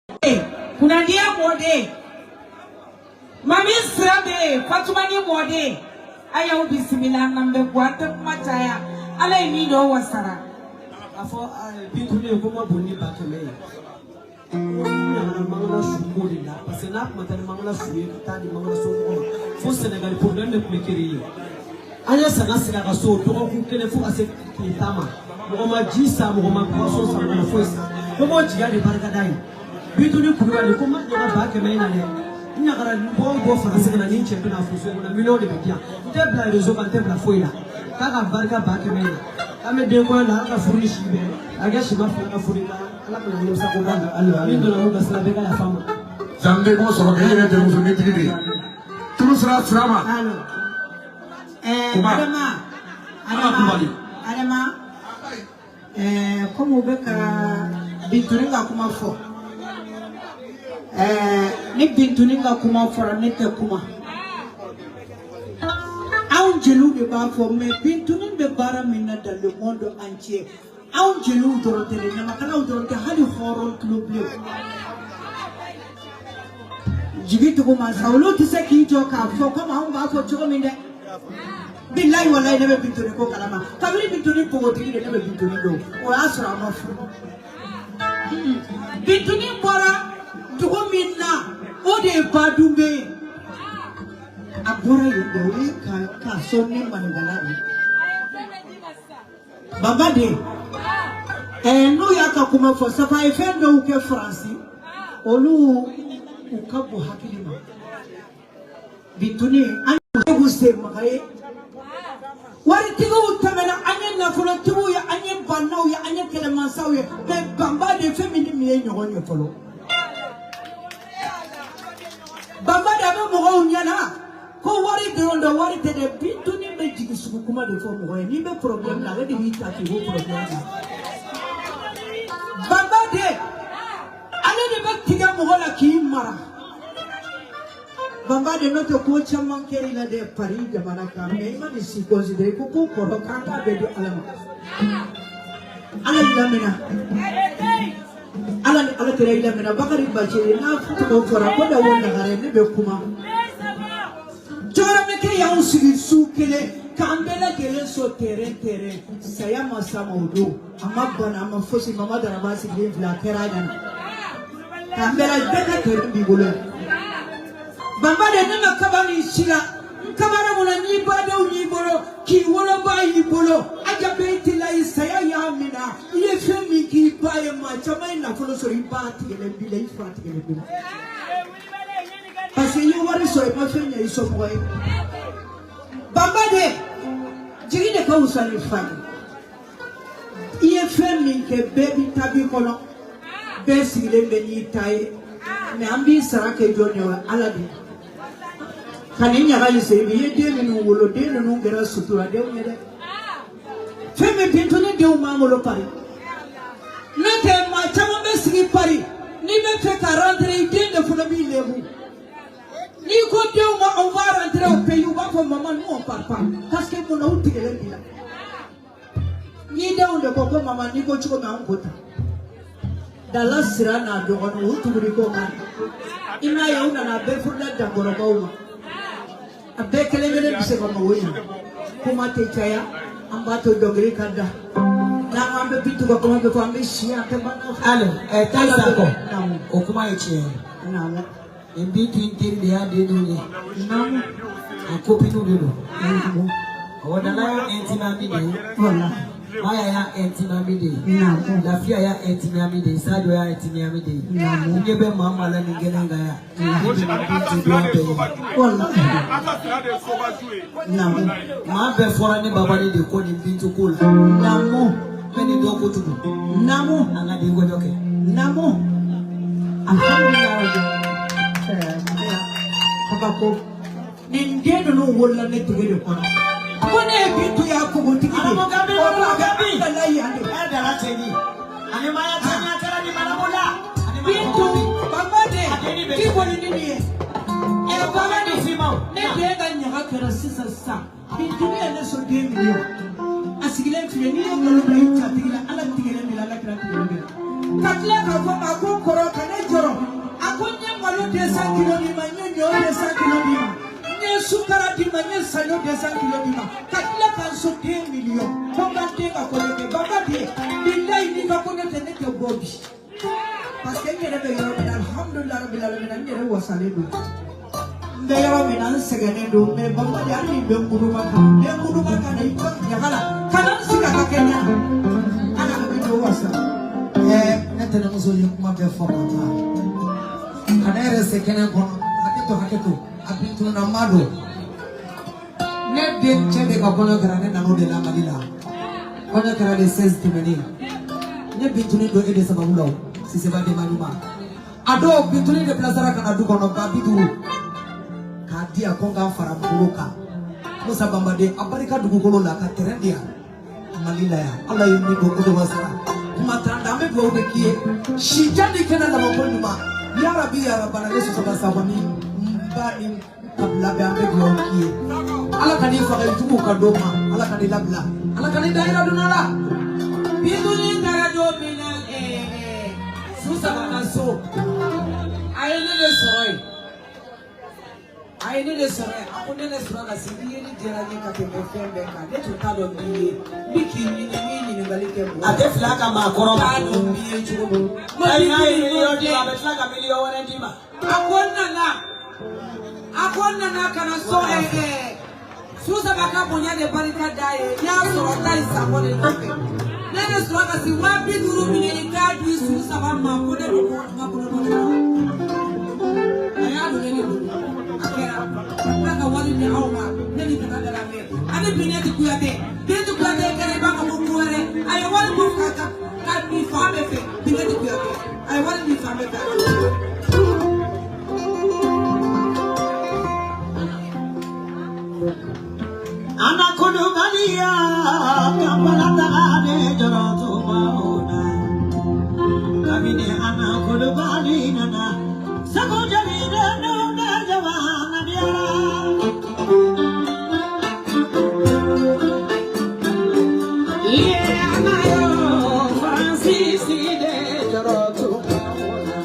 kuna dia mode mami srabe fatuma ni mode aya bismillah nambe kwata mataya ala ni do wasara afo bintu ne ko ma bonni ba to me na mangala sumuri la parce que na mata mangala suye ta di mangala so ko fo Sénégal problème de mekiri anya sana sina ka so to ko kele fo ase kitama mo ma jisa mo ma ko so sa na fo sa ko mo jiga de barka dai bintu ni ku wali ko ma na ba ke me na ne nya gara bo France na ni chepe na fo so na million de biya te bla réseau kan te bla fo ila ka ka barka ba ke me na ame de ko la ka furi shibe aga shiba ka furi la ala ko ni sa ko ba Allah min do la ko sa be ka la fama zambe ko so ke ne de musu ni tidi turu sra srama adama como beka bintuninga kuma fo ni bintuninga kuma fora ne te kuma Angelo de Bafo, mais Bintunin de Baramina dans le monde entier. Angelo de Namakana de Hali Horror Club. Jigito Masaulo to say Kijoka for come on back for Chomine. Be like what I never been to the Kokalama. Come in to the poverty, never been to the or Asra. Bintunin Bora to come in now. Oh, they Badume. Agora yendoi ka soni mangalani babade no yaka kuma fo safa efendo uke France olu ukabu hakilima bituni anu se magaye wari tigo utamena anya na folo tibu ya anya banau ya anya kelema sawe be babade femini miye nyogonyo folo babade abe mo nyana ko wari dondo wari tede bituni be jigi suku kuma de fo mo ni be problem na be di ta ki ho problem baba de ane de be tiga mo la ki mara baba de no to ko chamman ke ila de Paris de manaka me ma di si considérer ko ko ko kanta be di alama ala lamina ala tere lamina bakari bache na fu ko fora ko da wona gare ne be kuma Jora meke ya usiri sukele kambela kele so terrain saya masama udo amabana amafosi mama dara basi la kerana kambela beka terrain bigolo bamba de nana kabani shira kabara muna ni bado ni bolo ki wolo ba yi bolo aja beti la saya ya mina ye femi ki baye ma chama ina folo so ribati gele bila ifati gele bila parce que you wari so e ma fenya iso boy baba de jigi de ka usani fani iye femi ke baby tabi kono be sigile be ni tai me ambi sarake jonyo ala de kaninya ga yise bi ye de no wolo de no ngera sutura de nyede femi pinto ne de ma ngolo pari nete ma chama be sigi pari ni be fe ka rentrer de de funa bi lebu ni ko dew ma on va rentrer au pays ou va pour maman nous on parle pas parce que mon outil est là ni dew de ko maman ni ko chiko ma on kota dala sirana do on outu ko ma ina ya una na be furda da goro ko ma abe kele mele bise ko ma wona kuma te chaya ambato dogri kada na ambe bitu ko ma be ko ambe shia te ba alo taisa ko o kuma yechi na in between de ya de no ni nam a copy no do o da na entina mi de wala maya ya entina mi de na la fia ya entina mi de sadio ya entina mi de na ni be mama la ni gelenga ya wala na ma be fora ni baba ni de ko ni bintu ko la na mo meni do ko tudu na mo anga de go joke na mo alhamdulillah Papa Ningendo no wola ne tugere kono kone bitu ya ko botiki mo gabi la yande da la teni ani maya tani akara ni manabola bitu babade ki boni nini e babade fimo ne de ga nyaka kera sisa sa bitu ne so 2 million asigile fiye ni yo lo bai chatigila ala tigere mi la kera tigere katla ka ko koro kane joro 200 kilos di ma nye 200 kilos di ma nye sukara di ma nye sanyo 200 kilos di ma katila kan so 2 millions konga tenga koleke baba di billahi ni ka konete ne ke bobi parce que ngere be yoro bin alhamdulillah rabbil alamin ngere wasale do be yoro bin an segene do me baba di ani be kuruba kana iko nyakala kana sika ka kenya ana be do wasa netene musoli kuma be fokata kanere sekene kono haketo abintu na mado ne de chebe ka kono grane na no de la malila kono kara de 16 timeni ne bituni do ede sababu law si se ba de manuma ado bituni de plazara kana du kono ba bitu ka dia konga fara buruka musa bamba de abarika du kono la ka terendia malila ya Allah yumi do ko wasara kuma tanda me do be kie shijani kana la makonuma ya rabbi ya rabbana yesu sabasabani mbani kabla be ambe bloki ala kani faga tubu kadoma ala kani labla ala kani daira dunala biduni darajo minal susa banaso ayene le soray akune le soray ka sibiye ni jerani ka te fembe ka de tutado biye biki ni ngalike bo ate flaka ma koroba ado biye chugo ay na miliyon di ba flaka miliyon wala di ba akonna na kana so susa baka bonya de barika daye ya so dai sabone nope nene so ka si wa biduru mineli ka di susa ba ma ko de ko ma ko no aya do nene akera naka wali ni awma nene ka dala me ade bineti kuyate kare ba ko kuore ay wali mo ka bi fa be fe bineti kuyate ay wali bi fa be ka ana kono malia kamala taane joroto maona kamine ana kono balina na sako jani no na jawana dia ana yo Francis de joroto maona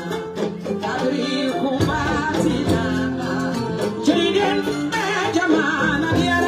kadri kumati na jiden jamana dia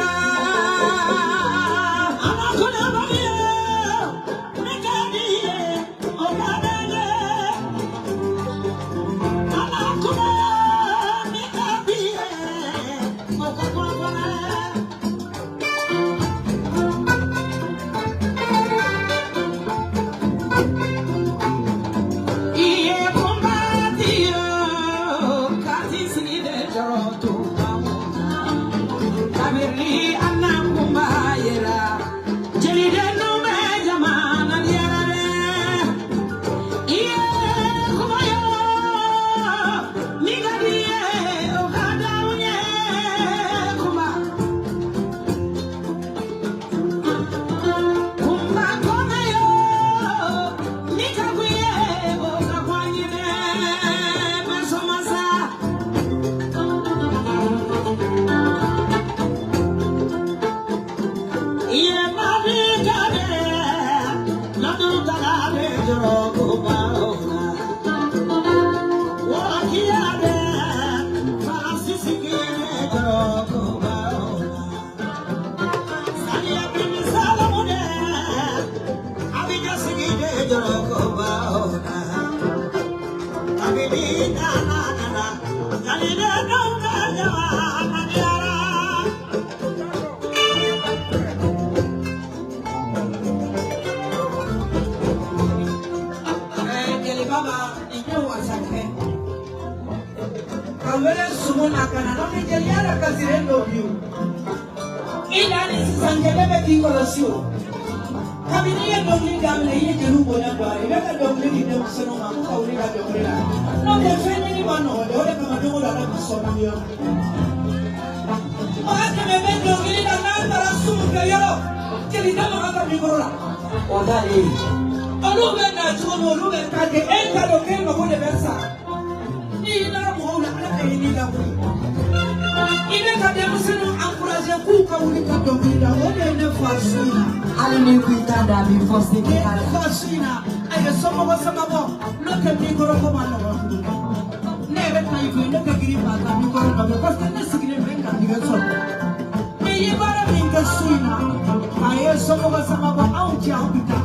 somo sama ba au ti au bita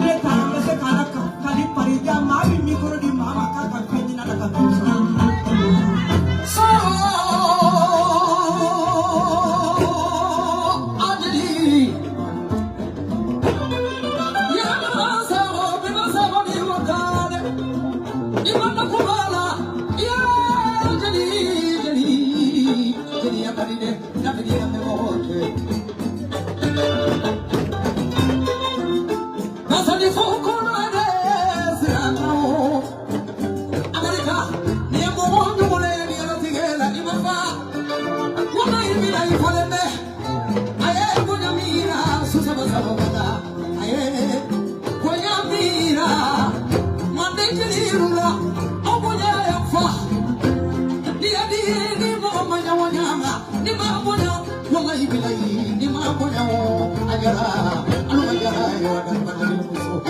ne ta me se kala ka kali parija ma bi mikro di mama ka ka pendi na ka so adli ya sa ho be sa ho ni wa ka de imana kubala ya adli jadi ya kali de na be ya me ho ke Nasali foko na desirano America ni mo ndu mo le ni ala tigela ni mafa Wana ibila ifoleme aye kunyamira susaba sabada aye kunyamira mandejirula obonya yafa dia ni mo manya wanyama ni mabonya wala ibila ni mabonya agara anu agara yo dan padani musuh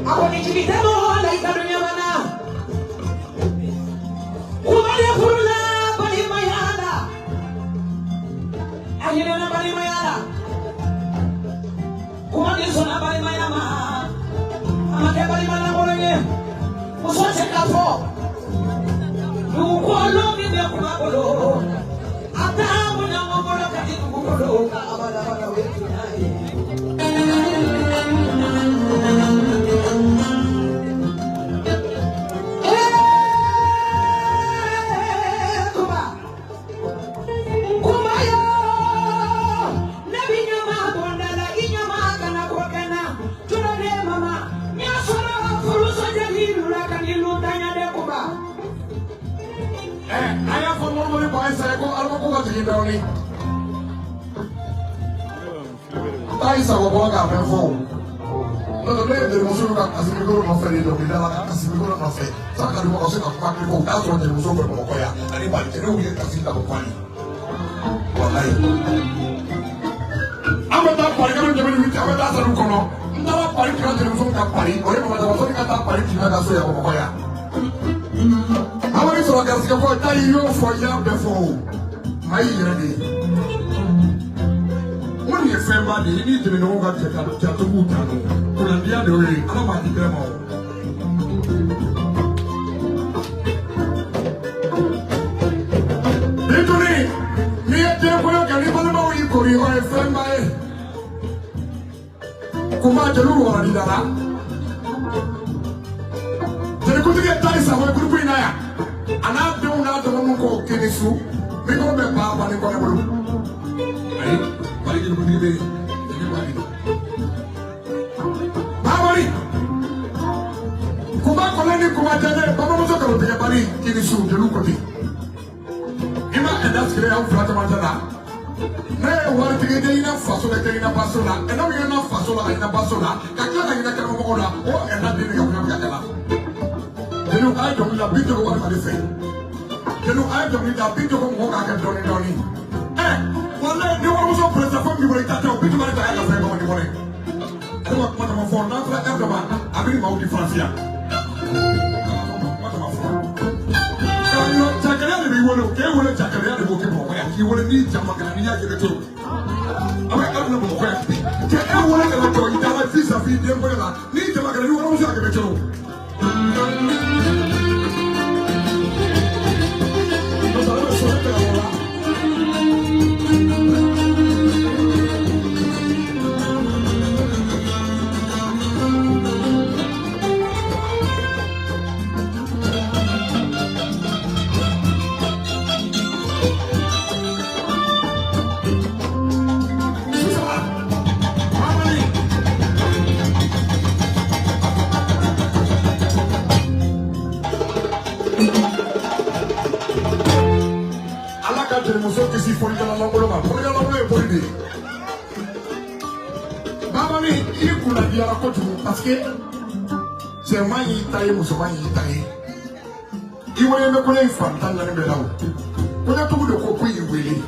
Aku ni cerita bola ikan dunia. Akhirnya na bari mayala. Kumani sona bari mayama. Amake bari mana boleh. Musuh cekafo. Nukolo bibia kumabolo. Ata muna ngomolo kati kumabolo. Kaabala bala wetu nai. Downy. Taisa waboga amefo. Ndio ndio mzuri kwa asimigoro na feli ndio bila asimigoro na feli. Saka ndio kwa sema kwa kwa tazo ndio mzuri kwa kwa ya. Ani bali tena uye kasita kwa kwani. Wallahi. Amata pari kama ndio mimi amata saru kono. Ndawa pari kwa ndio mzuri kwa pari. Oye mama ndio mzuri kwa pari kina da soya kwa kwa ya. Awali so gasika kwa tayi yo fo ya befo. Mai ready. When you say body, you need to know what you have to do. Kuna dia de we, ama ma di grema. Ituni, ni ete ko yo kali bale ma wi ko ri o e fe mai. Kuma jelu wa di dara. Jere ko tige tai sa wa grupu ina ya. Ana de una de mo ko kinisu. Mi ko be ba ba ni ko ne bolu. Ai, bari ni budi be. Ni bari. Ba bari. Kuma ko ni kuma jade, ba mo so ka be bari kini su de lu ko ti. Ima enda skre ya ufrata ma jada. Ne war tige de ina faso de ina paso la. Ena mi ina faso la ina paso la. Ka kla ina ka mo ola. O enda de ni ka ka kala. De lu ai do la bi to ko wa ka de fe. Kenu ayo jom ni tapi jom mo ka doni doni. Wala ni wa muso presa fam ni wala tata o bitu mari ta ka fa ko ni wala. Ani wa mata mo fo na fra ka ba abiri ma o di Francia. Mata ma fo. Kanu chakara ni wala ke wala chakara ni bo ke mo ya ki wala ni jama ka ni ya ke to. Aba ka na mo ko ya. Ke e wala ka to ita la visa fi de mo la. Ni jama ka ni wala muso ka to. Parce que c'est moi qui taille musulman qui taille. Il voyait me connaître femme dans la maison. On a tout de quoi y voulait.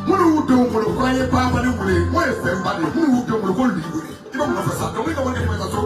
Moi nous devons le croire pas mal voulait. Moi je fais mal. Nous devons le voler. Il va me faire ça. Donc il va me faire ça.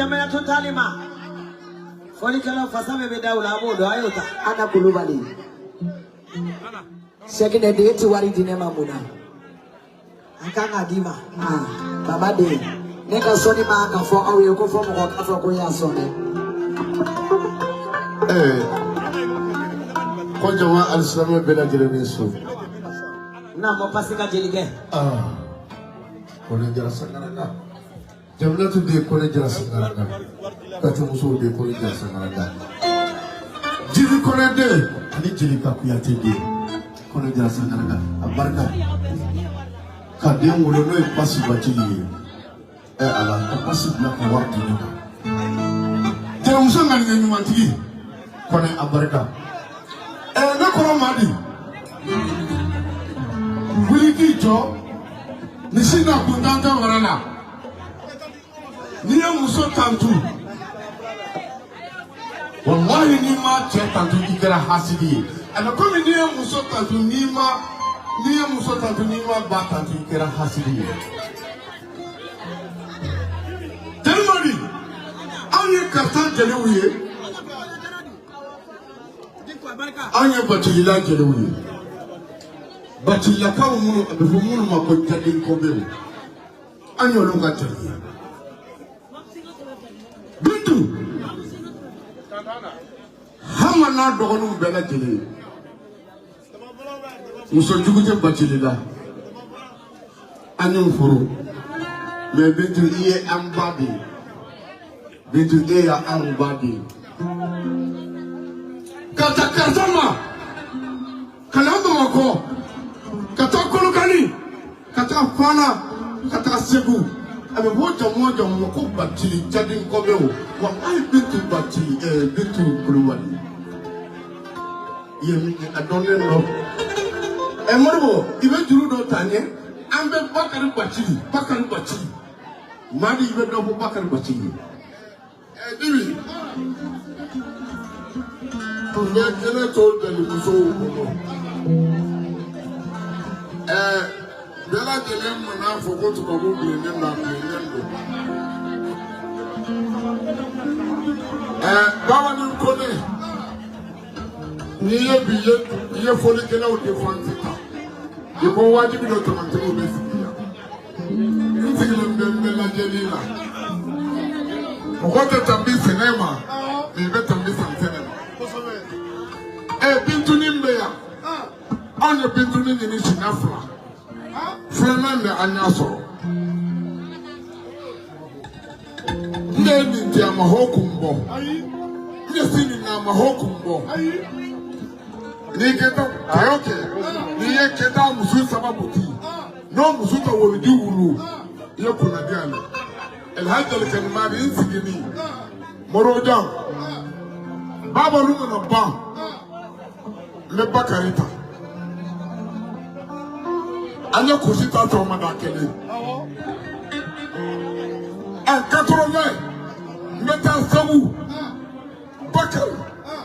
nyamaya totalima foli kala fasame be dawla abodo ayota ana kulubali Second day to worry dinema muna. Akanga dima. Baba de. Neka soni ma ka for awe ko for mo ka for ko ya soni. Ko jama al-islam bela jere so. Na mo pasika jelige. Ko ne jara sangaranga. Jamna tu de ko ne jara sangaranga. Ka tu muso de ko ne jara sangaranga. Jiri ko ne de ani jiri ka ku ya te de. Ko ne jara sangaranga. Abarka. Ka de ngolo no e pasi batili. Ala ka pasi na ko warti ni. Jara muso ngani ni mantigi. Ko ne abarka. Na ko madi. Wili jo ni sina kundanga warana ni ya muso tantu wallahi ni ma che tantu ikira hasidi ana ko ni ya muso tantu ni ma ba tantu ikira hasidi telmani anye karta jelewiye anye batila jelewiye Bati la kawo munu abifumunu makojadi nkombele anyo lunga tali bintu hama na dogonu bela jeli muso jugute batilila anyo furu me bintu iye ambadi bintu eya ambadi kata kazama kalamba wako kata kolokani kata fana kata segu abe moja ko batili jadi nkobe o wa ai bintu batili bintu kulwani ye adonne no morbo ibe juru do tanye ambe bakari batili madi ibe do bakari batili dibi to le kene to de muso ko Bela jelem na foko to babu blende na blende. Bawa ni kone. Ni ye biye ye foli kena o defense ta. Ye ko wajibi do to mantemo be sikia. Nti le la jelila. Mokote tambi sinema. Ni be tambi sinema. Bintu nimbe ya. Anya bintu ni sinafra. Fernande Anyaso Ndeni ndia mahokumbo Ndesini na mahokumbo Ni keta ayoke Ni ye keta musu sababuti No musu ta wodi wulu Ye kuna diana El hajjal kanimari insigini Morodam Baba lunga na ba Le bakarita Anya kusita to madakele. En 80 metal sabu bakal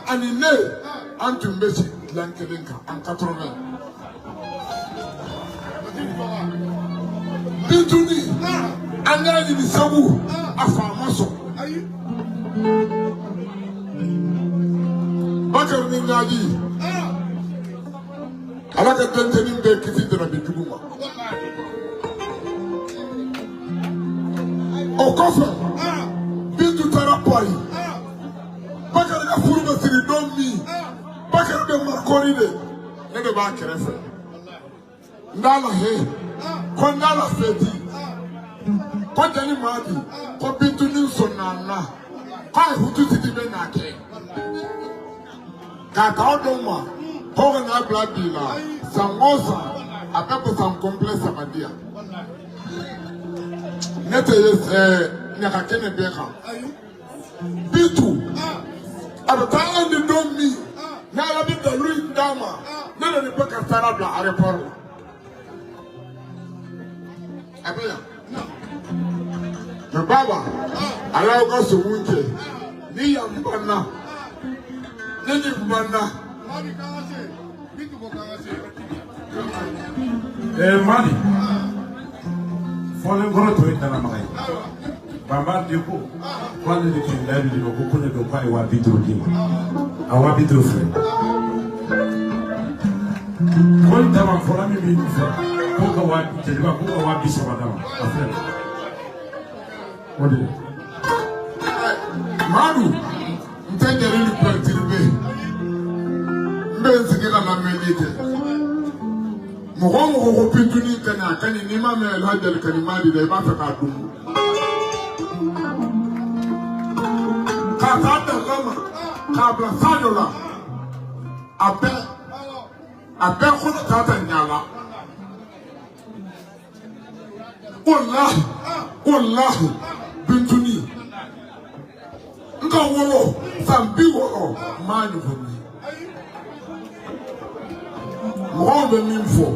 anine antum besi lankelenka en 80 bituni anya ni sabu afamaso bakal ni ngaji alaka tenteni mbe kiti na bituguma okofa bintu tarapoi bakar ga furba siri domi bakar be markoni de ne ba kerefe ndala he ko ndala feti ko jani madi ko bintu ni sonana ko hutu ti be na ke ka ka odoma Hoga na bladila, samosa, akapo sam complexa madia. Nete nyakakene beka. Bitu, abata ndi domi, na alabi dalui dama, nene ni beka sarabla areporu. Abeya, baba, alayo kaso munche, ni ya mbana, nini mbana. Mali Folen goro to itana magai Bambar dipo Quando ele tem leve de novo, quando ele vai o árbitro aqui, o árbitro foi. Quando estava fora me viu, pouca o árbitro, ele vai pouca o árbitro chamava a frente. Olha, Manu, não tem querendo partir bem. Bem se que ela não medita. Morro o pituni kana kani ni ma me la del kanimadi de ba fa ka dum. Kata lama kabla sanola abe khuna tata nyala wallahi bintuni nga wo sambi wo mani fami mo be min fo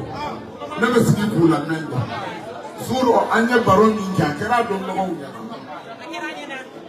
na be sigi kula menda suro anya baro min ja kera do mo